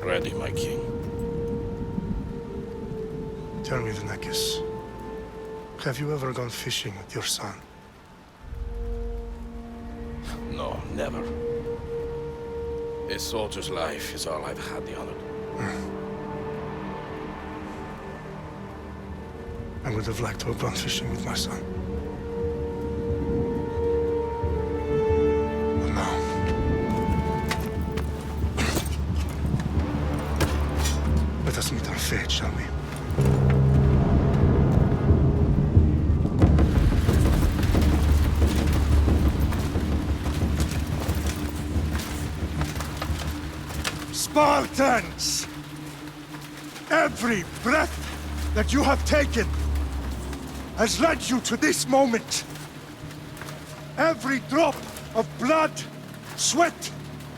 ready, my king. Tell me, Vinekis, have you ever gone fishing with your son? No, never. A soldier's life is all I've had the honor. I would have liked to have gone fishing with my son. But no. Let us meet our fate, shall we? Spartans! Every breath that you have taken has led you to this moment. Every drop of blood, sweat,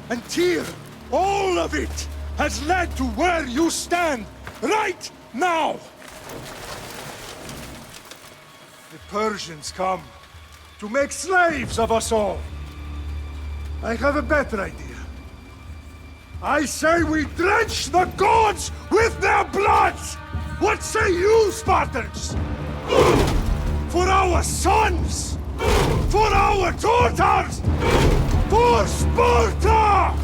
and tear, all of it has led to where you stand right now. The Persians come to make slaves of us all. I have a better idea. I say we drench the gods with their blood! What say you, Spartans? For our sons! For our daughters! For Sparta!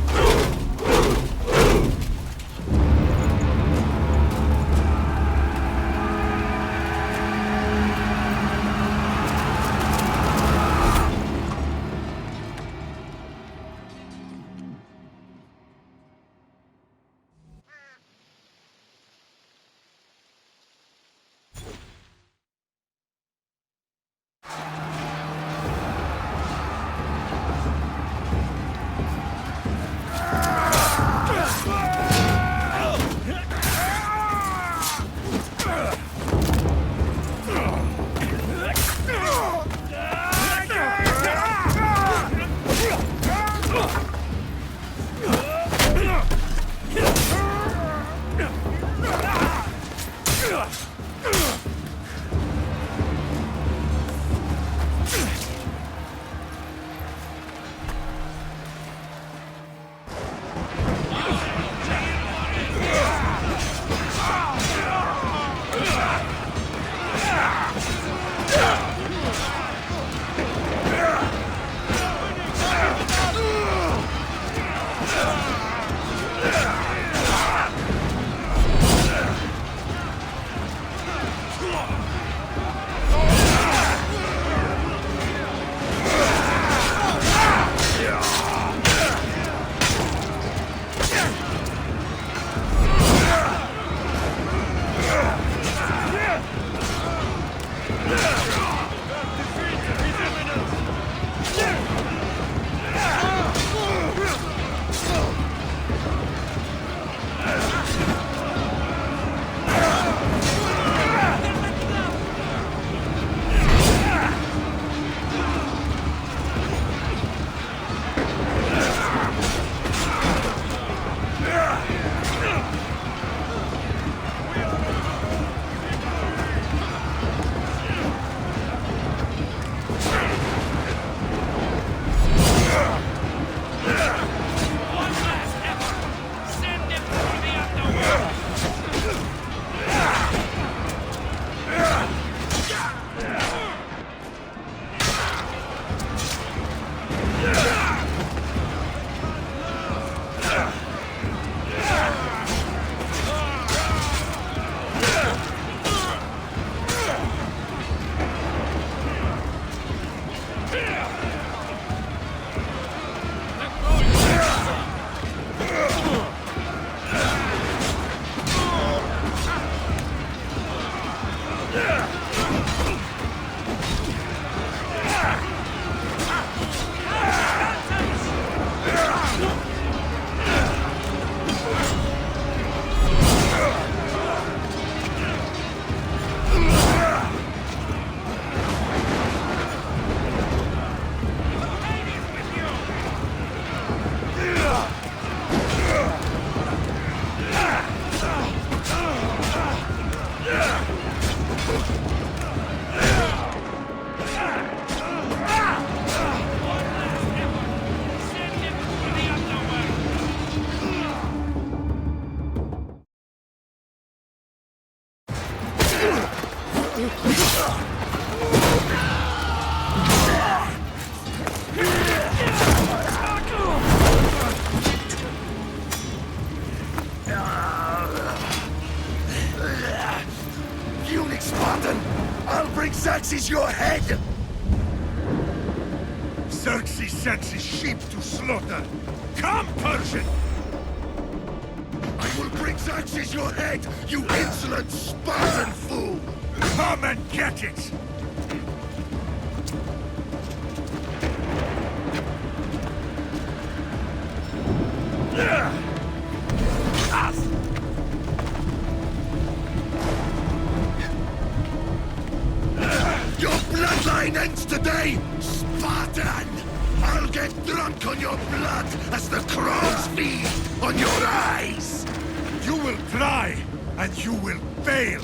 Eunuch Spartan! I'll bring Xerxes your head! Xerxes sends his sheep to slaughter. Come, Persian! I will bring Xerxes your head, you insolent Spartan fool! Come and get it! Your bloodline ends today, Spartan! I'll get drunk on your blood as the crows feed on your eyes! You will try, and you will fail.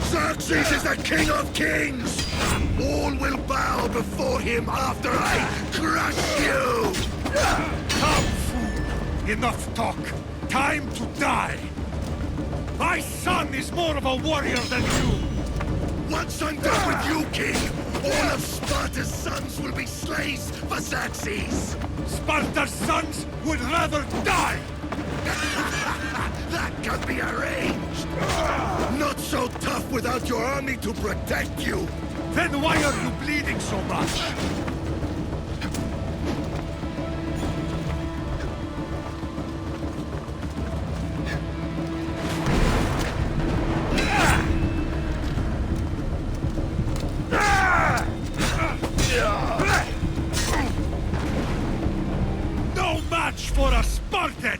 Xerxes is the king of kings! All will bow before him after I crush you! Come, fool! Enough talk. Time to die. My son is more of a warrior than you. Once I'm done with you, king, all of Sparta's sons will be slaves for Xerxes! Sparta's sons would rather die. That can be arranged! Not so tough without your army to protect you! Then why are you bleeding so much? No match for a Spartan!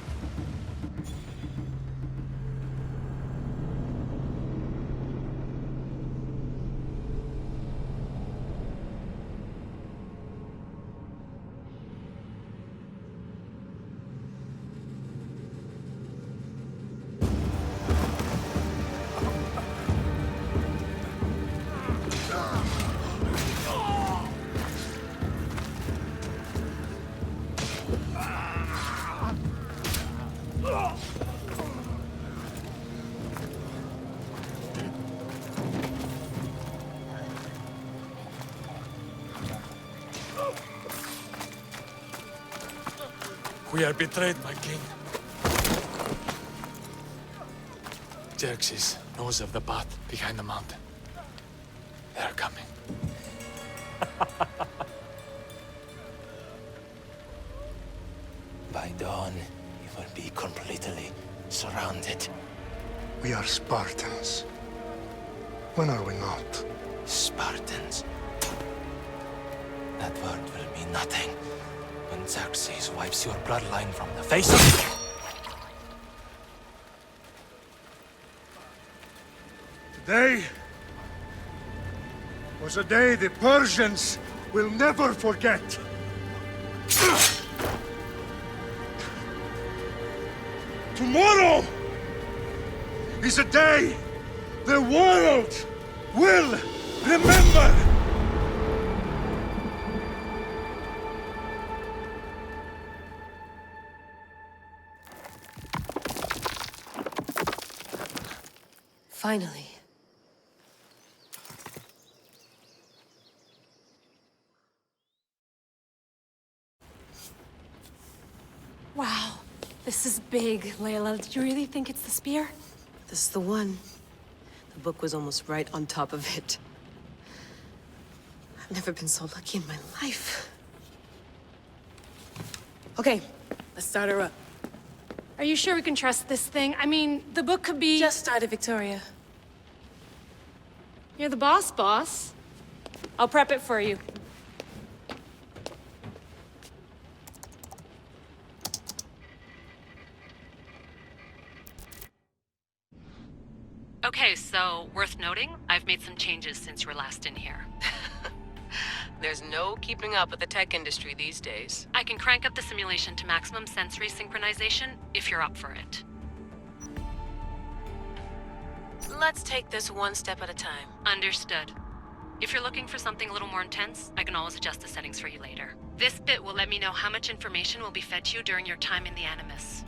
We are betrayed, my king. Xerxes knows of the path behind the mountain. They are coming. By dawn, you will be completely surrounded. We are Spartans. When are we not? Spartans. That word will mean nothing when Xerxes wipes your bloodline from the face of... Today was a day the Persians will never forget. Tomorrow is a day the world will remember. Finally. Wow, this is big, Layla. Did you really think it's the spear? This is the one. The book was almost right on top of it. I've never been so lucky in my life. Okay, let's start her up. Are you sure we can trust this thing? I mean, the book could be... Just started, Victoria. You're the boss. I'll prep it for you. Okay, so worth noting, I've made some changes since you were last in here. There's no keeping up with the tech industry these days. I can crank up the simulation to maximum sensory synchronization if you're up for it. Let's take this one step at a time. Understood. If you're looking for something a little more intense, I can always adjust the settings for you later. This bit will let me know how much information will be fed to you during your time in the Animus.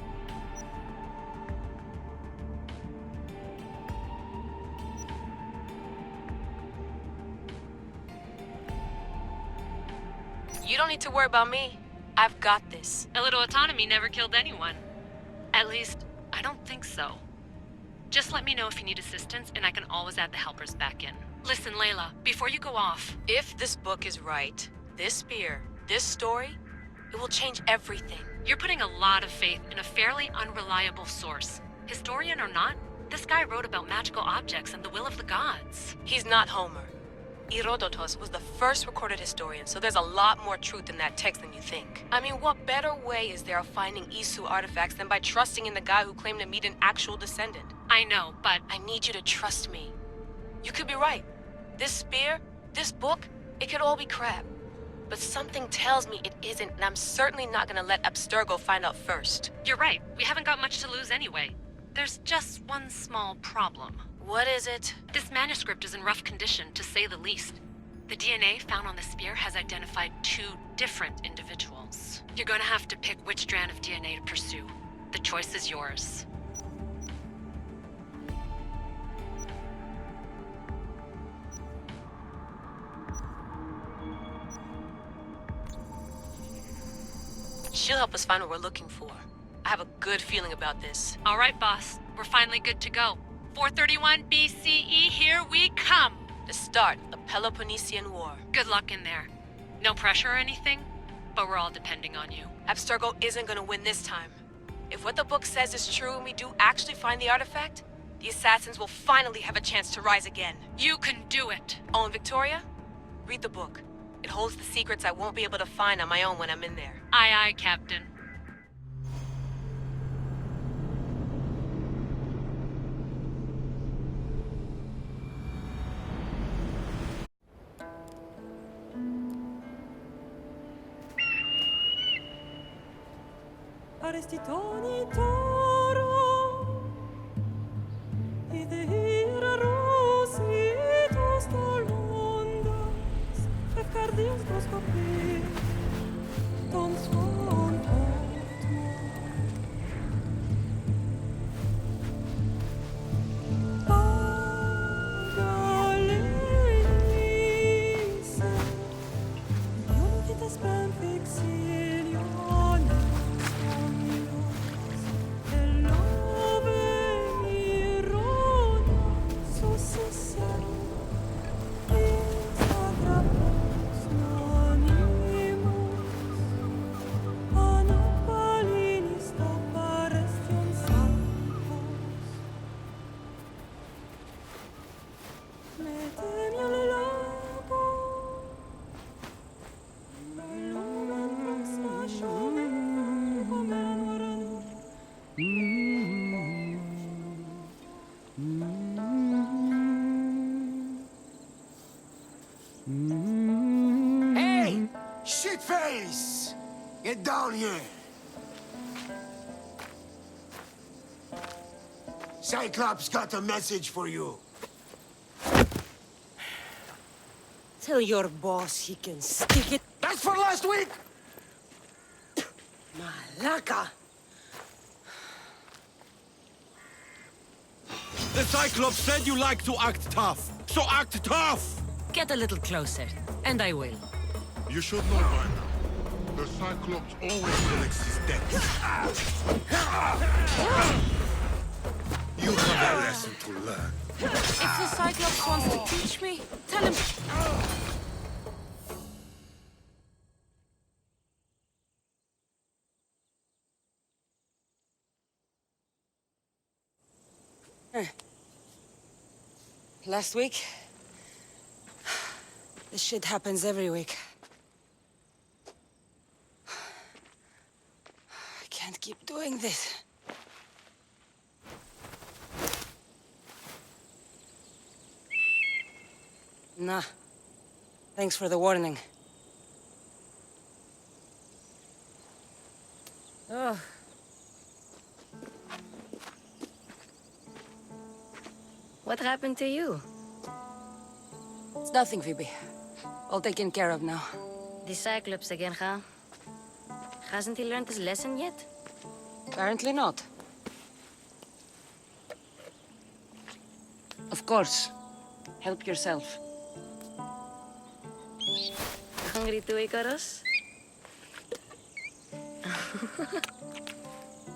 You don't need to worry about me. I've got this. A little autonomy never killed anyone. At least, I don't think so. Just let me know if you need assistance, and I can always add the helpers back in. Listen, Layla, before you go off... If this book is right, this spear, this story, it will change everything. You're putting a lot of faith in a fairly unreliable source. Historian or not, this guy wrote about magical objects and the will of the gods. He's not Homer. Herodotus was the first recorded historian, so there's a lot more truth in that text than you think. I mean, what better way is there of finding Isu artifacts than by trusting in the guy who claimed to meet an actual descendant? I know, but... I need you to trust me. You could be right. This spear, this book, it could all be crap. But something tells me it isn't, and I'm certainly not gonna let Abstergo find out first. You're right. We haven't got much to lose anyway. There's just one small problem. What is it? This manuscript is in rough condition, to say the least. The DNA found on the spear has identified 2 different individuals. You're gonna have to pick which strand of DNA to pursue. The choice is yours. She'll help us find what we're looking for. I have a good feeling about this. All right, boss. We're finally good to go. 431 BCE, here we come! The start of the Peloponnesian War. Good luck in there. No pressure or anything, but we're all depending on you. Abstergo isn't gonna win this time. If what the book says is true and we do actually find the artifact, the assassins will finally have a chance to rise again. You can do it! Oh, and Victoria? Read the book. It holds the secrets I won't be able to find on my own when I'm in there. Aye, aye, Captain. Arestitoni toro, idehira rositos tolondas, fefcardios proscopir, ton son otmo. Pagalenise, non che te spem fixiliones. Hey! Shitface! Get down here! Cyclops got a message for you. Tell your boss he can stick it. That's for last week! Malaka! The Cyclops said you like to act tough, so act tough! Get a little closer, and I will. You should know by now. The Cyclops always collects his debts. You have a lesson to learn. If the Cyclops wants to teach me, tell him... Last week? This shit happens every week. I can't keep doing this. Nah. Thanks for the warning. Oh. What happened to you? It's nothing, Phoebe. All taken care of now. The Cyclops again, huh? Hasn't he learned his lesson yet? Apparently not. Of course. Help yourself. Hungry too, Icarus?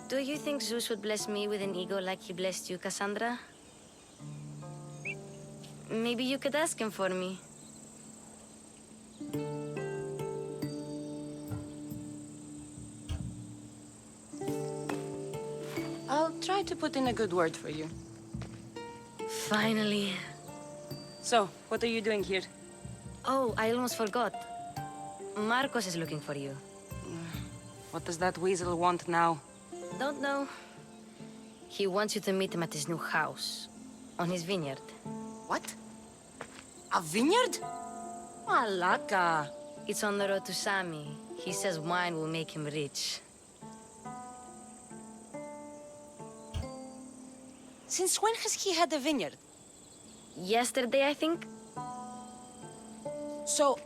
Do you think Zeus would bless me with an ego like he blessed you, Cassandra? Maybe you could ask him for me. I'll try to put in a good word for you. Finally. So, what are you doing here? Oh, I almost forgot. Marcos is looking for you. What does that weasel want now? Don't know. He wants you to meet him at his new house. On his vineyard. What? A vineyard? Malaka. It's on the road to Sami. He says wine will make him rich. Since when has he had a vineyard? Yesterday, I think? So,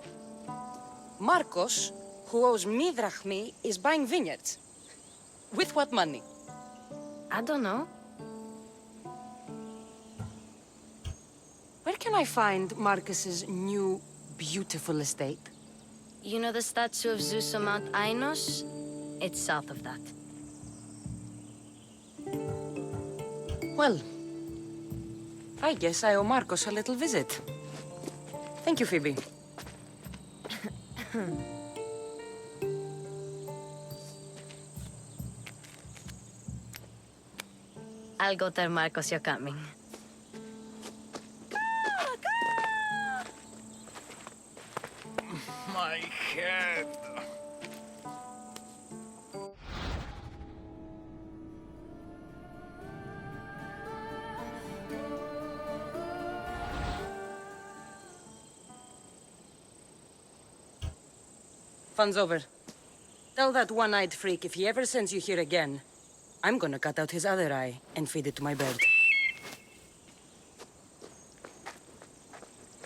Marcos, who owes me drachmi, is buying vineyards. With what money? I don't know. Where can I find Marcus's new, beautiful estate? You know the statue of Zeus on Mount Ainos? It's south of that. Well, I guess I owe Marcos a little visit. Thank you, Phoebe. I'll go tell Marcos you're coming. My head. Fun's over. Tell that one-eyed freak if he ever sends you here again, I'm gonna cut out his other eye and feed it to my bird.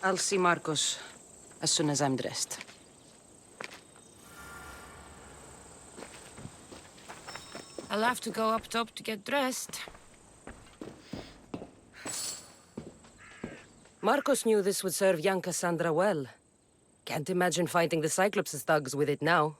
I'll see Marcos as soon as I'm dressed. I'll have to go up top to get dressed. Marcos knew this would serve young Cassandra well. Can't imagine fighting the Cyclops' thugs with it now.